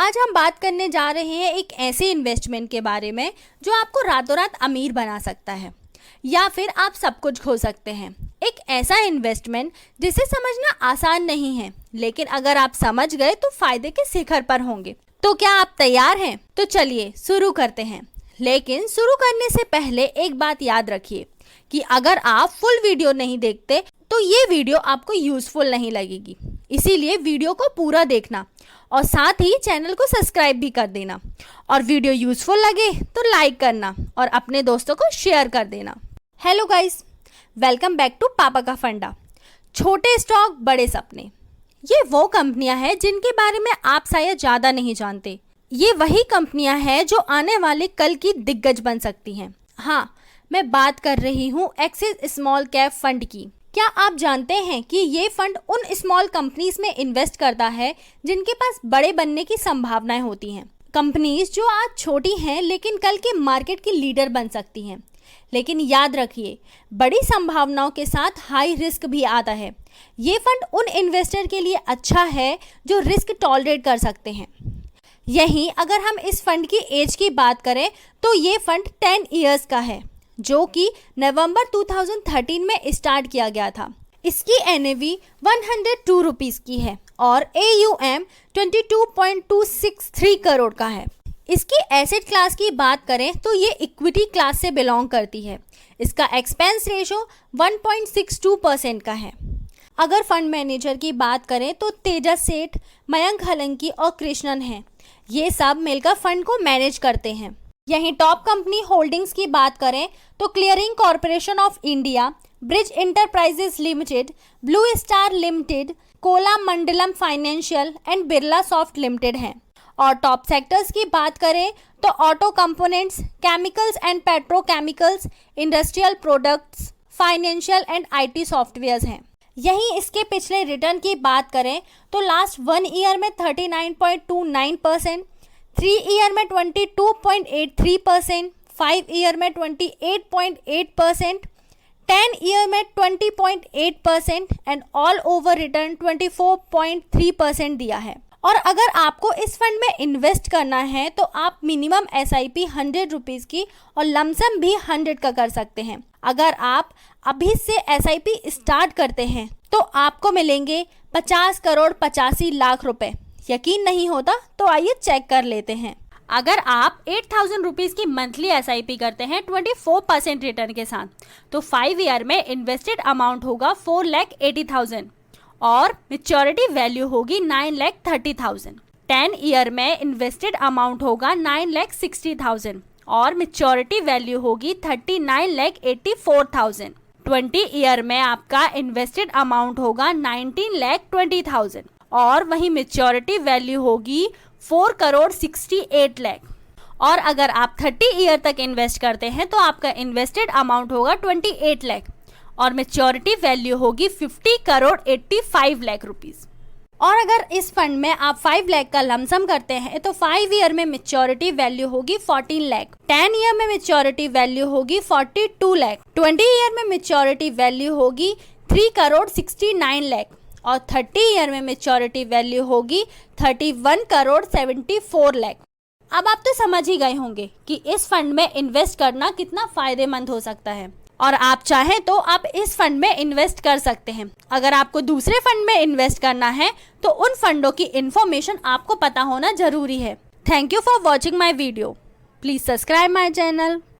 आज हम बात करने जा रहे हैं एक ऐसे इन्वेस्टमेंट के बारे में जो आपको रातों रात अमीर बना सकता है या फिर आप सब कुछ खो सकते हैं। एक ऐसा इन्वेस्टमेंट जिसे समझना आसान नहीं है, लेकिन अगर आप समझ गए तो फायदे के शिखर पर होंगे। तो क्या आप तैयार हैं? तो चलिए शुरू करते हैं। लेकिन शुरू करने से पहले एक बात याद रखिए कि अगर आप फुल वीडियो नहीं देखते तो ये वीडियो आपको यूजफुल नहीं लगेगी। इसीलिए वीडियो को पूरा देखना और साथ ही चैनल को सब्सक्राइब भी कर देना। और वीडियो यूजफुल लगे तो लाइक करना और अपने दोस्तों को शेयर कर देना। Hello guys, welcome back to Papa Ka फंडा। छोटे स्टॉक बड़े सपने, ये वो कंपनियां हैं जिनके बारे में आप शायद ज़्यादा नहीं जानते। ये वही कंपनियां हैं जो आने वाले कल की दिग्गज बन सकती हैं। हाँ, मैं बात कर रही हूँ एक्सिस स्मॉल कैप फंड की। क्या आप जानते हैं कि ये फंड उन स्मॉल कंपनीज में इन्वेस्ट करता है जिनके पास बड़े बनने की संभावनाएं होती हैं। कंपनीज जो आज छोटी हैं लेकिन कल के मार्केट की लीडर बन सकती हैं। लेकिन याद रखिए, बड़ी संभावनाओं के साथ हाई रिस्क भी आता है। ये फंड उन इन्वेस्टर के लिए अच्छा है जो रिस्क टॉलरेट कर सकते हैं। यहीं अगर हम इस फंड की एज की बात करें तो ये फंड 10 इयर्स का है, जो कि नवंबर 2013 में स्टार्ट किया गया था। इसकी NAV 102 रुपीज़ की है और AUM 22.263 करोड़ का है। इसकी एसेट क्लास की बात करें तो ये इक्विटी क्लास से बिलोंग करती है। इसका एक्सपेंस रेशो 1.62% का है। अगर फंड मैनेजर की बात करें तो तेजस सेठ, मयंक हलंकी और कृष्णन हैं। ये सब मिलकर फंड को मैनेज करते हैं। यहीं टॉप कंपनी होल्डिंग्स की बात करें तो clearing corporation of India, bridge enterprises limited, blue star limited, Cholamandalam financial and Birla soft limited हैं। और टॉप सेक्टर्स की बात करें तो auto components, chemicals and petrochemicals, industrial products, financial and IT softwares हैं। यहीं इसके पिछले रिटर्न की बात करें तो लास्ट 1 ईयर में 39.29%, 3 ईयर में 22.83%, 5 ईयर में 28.8%, 10 ईयर में 20.8% एंड ऑल ओवर रिटर्न 24.3% दिया है। और अगर आपको इस फंड में इन्वेस्ट करना है तो आप मिनिमम SIP 100 रुपीज़ की और लमसम भी 100 का कर सकते हैं। अगर आप अभी से SIP स्टार्ट करते हैं तो आपको मिलेंगे 50 करोड़ 85 लाख रुपए। यकीन नहीं होता तो आइए चेक कर लेते हैं। अगर आप 8000 रुपीज़ की मंथली SIP करते हैं 24% रिटर्न के साथ तो 5 ईयर में इन्वेस्टेड अमाउंट होगा 4,80,000 और मेच्योरिटी वैल्यू होगी 9,30,000। 10 ईयर में इन्वेस्टेड अमाउंट होगा 9,60,000 और मेच्योरिटी वैल्यू होगी 39,84,000। 20 ईयर में आपका इन्वेस्टेड अमाउंट होगा 19,20,000 और वहीं मेच्योरिटी वैल्यू होगी 4 करोड़ 68 लाख। और अगर आप 30 ईयर तक इन्वेस्ट करते हैं तो आपका इन्वेस्टेड अमाउंट होगा 28 लाख और मेच्योरिटी वैल्यू होगी 50 करोड़ 85 लाख रुपीज़। और अगर इस फंड में आप 5 लाख का लमसम करते हैं तो 5 ईयर में मेच्योरिटी वैल्यू होगी 14 लाख, 10 ईयर में मेच्योरिटी वैल्यू होगी 42 लाख, 20 ईयर में मेच्योरिटी वैल्यू होगी 3 करोड़ 69 लाख और 30 ईयर में मेच्योरिटी वैल्यू होगी 31 करोड़ 74 लाख। अब आप तो समझ ही गए होंगे कि इस फंड में इन्वेस्ट करना कितना फायदेमंद हो सकता है और आप चाहें तो आप इस फंड में इन्वेस्ट कर सकते हैं। अगर आपको दूसरे फंड में इन्वेस्ट करना है तो उन फंडों की इन्फॉर्मेशन आपको पता होना जरूरी है। Thank you for watching my video. Please subscribe my channel.